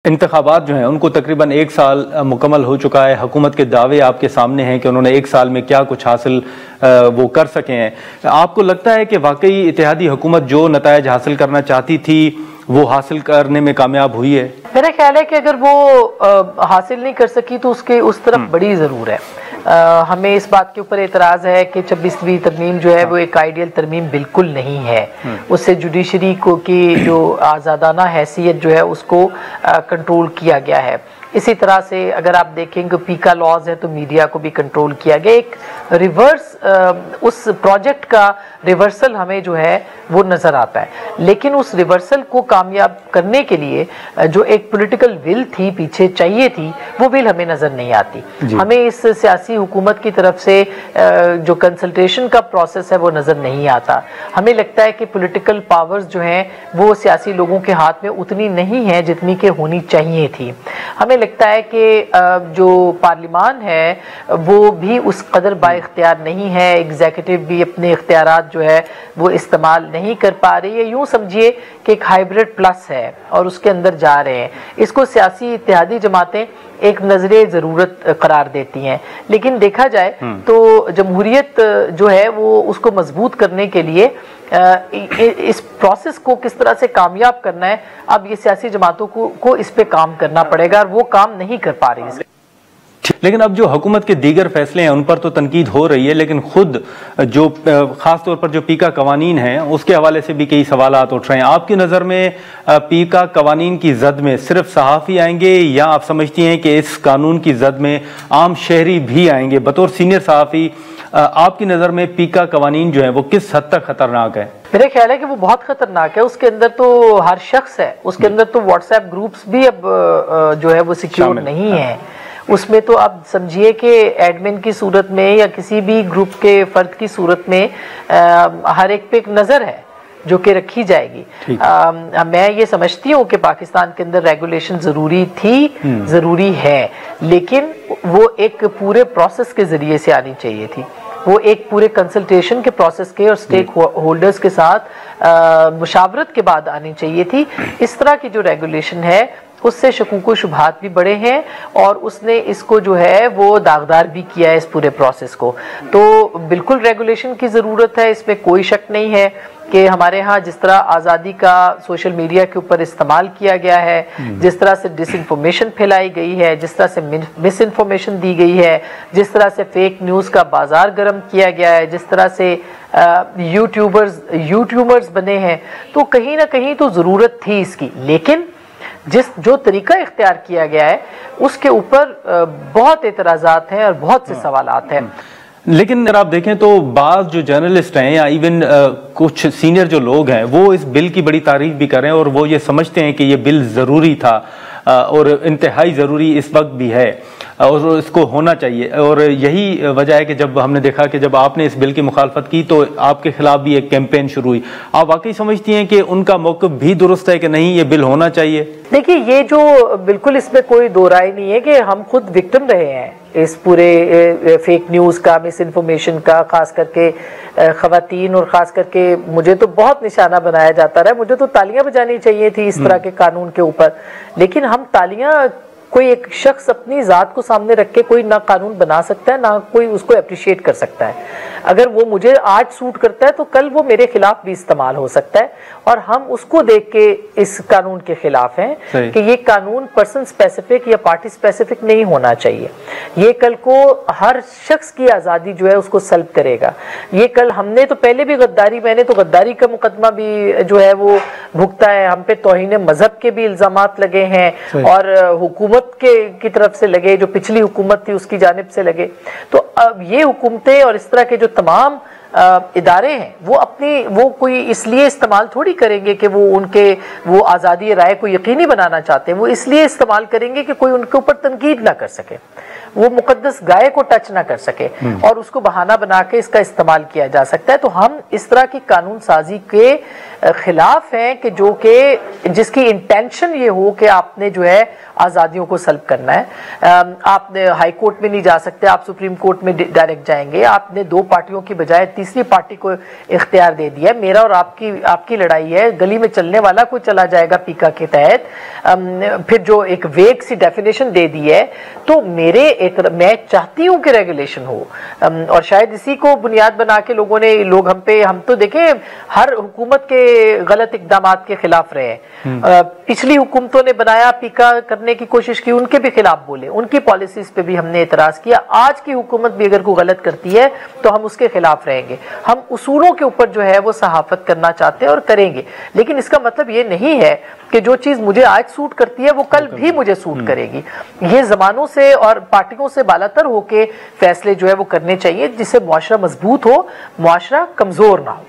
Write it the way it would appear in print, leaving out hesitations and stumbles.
انتخابات جو ہیں ان کو تقریباً 1 سال مکمل ہو چکا ہے۔ حکومت کے دعوے آپ کے سامنے ہیں کہ انہوں نے 1 سال میں کیا کچھ حاصل وہ کر سکے ہیں۔ آپ کو لگتا ہے کہ واقعی اتحادی حکومت جو نتائج حاصل کرنا چاہتی تھی وہ حاصل کرنے میں کامیاب ہوئی ہے؟ میرا خیال ہے کہ اگر وہ حاصل نہیں کر سکی تو اس طرف بڑی ضرور ہے۔ ہمیں اس بات کے اوپر اعتراض ہے کہ 26ویں ترمیم جو ہے وہ ایک آئیڈیل ترمیم بالکل نہیں ہے۔ اس سے جوڈیشری کو کی جو آزادانہ حیثیت جو ہے اس کو کنٹرول کیا گیا ہے۔ اسی طرح سے اگر آپ دیکھیں کہ پیکا لاز ہے تو میڈیا کو بھی کنٹرول کیا گیا۔ ایک ریورس اس پروجیکٹ کا ریورسل ہمیں جو ہے وہ نظر آتا ہے، لیکن اس ریورسل کو کامیاب کرنے کے لیے جو ایک پولیٹیکل ول تھی پیچھے چاہیے تھی وہ ول ہمیں نظر نہیں آتی۔ ہمیں اس سیاسی حکومت کی طرف سے جو کنسلٹیشن کا پروسیس ہے وہ نظر نہیں آتا۔ ہمیں لگتا ہے کہ پولیٹیکل پاورز جو ہیں وہ سیاسی لوگوں کے ہاتھ میں اتنی نہیں ہیں جتنی کہ ہونی چاہیے تھی۔ ہمیں لگتا ہے کہ جو پارلیمان ہے وہ بھی اس قدر با اختیار نہیں ہے، ایگزیکٹو بھی اپنے اختیارات جو ہے وہ استعمال نہیں کر پا رہی ہے۔ یوں سمجھیے کہ ایک ہائیبرڈ پلس ہے اور اس کے اندر جا رہے ہیں۔ اس کو سیاسی اتحادی جماعتیں ایک نظر ضرورت قرار دیتی ہیں، لیکن دیکھا جائے تو جمہوریت جو ہے وہ اس کو مضبوط کرنے کے لیے اس پروسیس کو کس طرح سے کامیاب کرنا ہے، اب یہ سیاسی جماعتوں کو اس پہ کام کرنا پڑے گا اور وہ کام نہیں کر پا رہی ہے۔ لیکن اب جو حکومت کے دیگر فیصلے ہیں ان پر تو تنقید ہو رہی ہے، لیکن خود جو خاص طور پر جو پیکا قوانین ہیں اس کے حوالے سے بھی کئی سوالات اٹھ رہے ہیں۔ آپ کی نظر میں پیکا قوانین کی زد میں صرف صحافی آئیں گے یا آپ سمجھتی ہیں کہ اس قانون کی زد میں عام شہری بھی آئیں گے؟ بطور سینئر صحافی آپ کی نظر میں پیکا قوانین جو ہیں وہ کس حد تک خطرناک ہے؟ میرے خیال ہے کہ وہ بہت خطرناک ہے۔ اس کے اندر تو ہر شخص ہے، اس کے اندر تو واٹس ایپ گروپس بھی اب جو ہے وہ سیکیور نہیں ہیں۔ اس میں تو آپ سمجھیے کہ ایڈمن کی صورت میں یا کسی بھی گروپ کے فرد کی صورت میں ہر ایک پہ ایک نظر ہے جو کہ رکھی جائے گی۔ میں یہ سمجھتی ہوں کہ پاکستان کے اندر ریگولیشن ضروری تھی، ضروری ہے، لیکن وہ ایک پورے پروسیس کے ذریعے سے آنی چاہیے تھی۔ وہ ایک پورے کنسلٹیشن کے پروسیس کے اور سٹیک ہولڈرز کے ساتھ مشاورت کے بعد آنی چاہیے تھی۔ اس طرح کی جو ریگولیشن ہے اس سے شکوک و شبہات بھی بڑے ہیں اور اس نے اس کو جو ہے وہ داغدار بھی کیا ہے اس پورے پروسیس کو۔ تو بالکل ریگولیشن کی ضرورت ہے، اس میں کوئی شک نہیں ہے کہ ہمارے ہاں جس طرح آزادی کا سوشل میڈیا کے اوپر استعمال کیا گیا ہے، جس طرح سے ڈس انفارمیشن پھیلائی گئی ہے، جس طرح سے مس انفارمیشن دی گئی ہے، جس طرح سے فیک نیوز کا بازار گرم کیا گیا ہے، جس طرح سے یوٹیوبرز بنے ہیں، تو کہیں نہ کہیں تو ضرورت تھی اس کی، لیکن جو طریقہ اختیار کیا گیا ہے اس کے اوپر بہت اعتراضات ہیں اور بہت سے سوالات ہیں۔ لیکن اگر آپ دیکھیں تو بعض جو جرنلسٹ ہیں یا ایون کچھ سینئر جو لوگ ہیں وہ اس بل کی بڑی تعریف بھی کر رہے ہیں اور وہ یہ سمجھتے ہیں کہ یہ بل ضروری تھا اور انتہائی ضروری اس وقت بھی ہے اور اس کو ہونا چاہیے، اور یہی وجہ ہے کہ جب ہم نے دیکھا کہ جب آپ نے اس بل کی مخالفت کی تو آپ کے خلاف بھی ایک کیمپین شروع ہوئی۔ آپ واقعی سمجھتی ہیں کہ ان کا موقف بھی درست ہے کہ نہیں یہ بل ہونا چاہیے؟ دیکھیے یہ جو بالکل اس میں کوئی دو رائے نہیں ہے کہ ہم خود وکٹم رہے ہیں اس پورے فیک نیوز کا، مس انفارمیشن کا، خاص کر کے خواتین اور خاص کر کے مجھے تو بہت نشانہ بنایا جاتا رہا ہے۔ مجھے تو تالیاں بجانی چاہیے تھی اس طرح کے قانون کے اوپر، لیکن ہم تالیاں کوئی ایک شخص اپنی ذات کو سامنے رکھ کے کوئی نہ قانون بنا سکتا ہے نہ کوئی اس کو اپریشیٹ کر سکتا ہے۔ اگر وہ مجھے آج سوٹ کرتا ہے تو کل وہ میرے خلاف بھی استعمال ہو سکتا ہے، اور ہم اس کو دیکھ کے اس قانون کے خلاف ہیں کہ یہ قانون پرسن سپیسیفک یا پارٹی سپیسیفک نہیں ہونا چاہیے۔ یہ کل کو ہر شخص کی آزادی جو ہے اس کو سلب کرے گا۔ یہ کل ہم نے تو پہلے بھی میں نے تو غداری کا مقدمہ بھی جو ہے وہ بھگتا ہے، ہم پہ توہین مذہب کے بھی الزامات لگے ہیں اور حکومت کی طرف سے لگے، جو پچھلی حکومت تھی اس کی جانب سے لگے۔ تو اب یہ حکومتیں اور اس طرح کے جو تمام ادارے ہیں وہ کوئی اس لیے استعمال تھوڑی کریں گے کہ وہ آزادی رائے کو یقینی بنانا چاہتے ہیں، وہ اس لیے استعمال کریں گے کہ کوئی ان کے اوپر تنقید نہ کر سکے۔ وہ مقدس گائے کو ٹچ نہ کر سکے اور اس کو بہانہ بنا کے اس کا استعمال کیا جا سکتا ہے. تو ہم اس طرح کی قانون سازی کے خلاف ہیں کہ جو کہ جس کی انٹینشن یہ ہو کہ آپ نے جو ہے آزادیوں کو سلب کرنا ہے. آپ نے ہائی کورٹ میں نہیں جا سکتے, آپ سپریم کورٹ میں ڈائریکٹ جائیں گے. آپ نے 2 پارٹیوں کی بجائے تیسری پارٹی کو اختیار دے دیا ہے. میرا اور آپ کی لڑائی ہے, گلی میں چلنے والا کوئی چلا جائے گا پیکا کے تحت. پھر جو ایک ویگ سی ڈیفینیشن دے دی ہے, تو میں چاہتی ہوں کہ ریگولیشن ہو, اور شاید اسی کو بنیاد بنا کے لوگ ہم تو دیکھیں ہر حکومت کے غلط اقدامات کے خلاف رہے ہیں. پچھلی حکومتوں نے بنایا, پیکا کرنے کی کوشش کی, ان کے بھی خلاف بولے, ان کی پالیسیز پہ بھی ہم نے اعتراض کیا. آج کی حکومت بھی اگر کوئی غلط کرتی ہے تو ہم اس کے خلاف رہیں گے. ہم اصولوں کے اوپر جو ہے وہ صحافت کرنا چاہتے ہیں اور کریں گے, لیکن اس کا مطلب یہ نہیں ہے کہ جو چیز مجھے آج سوٹ کرتی ہے وہ کل بھی مجھے سوٹ کرے گی. یہ زمانوں سے اور پارٹیوں سے بالاتر ہو کے فیصلے جو ہے وہ کرنے چاہیے, جس سے معاشرہ مضبوط ہو, معاشرہ کمزور نہ ہو.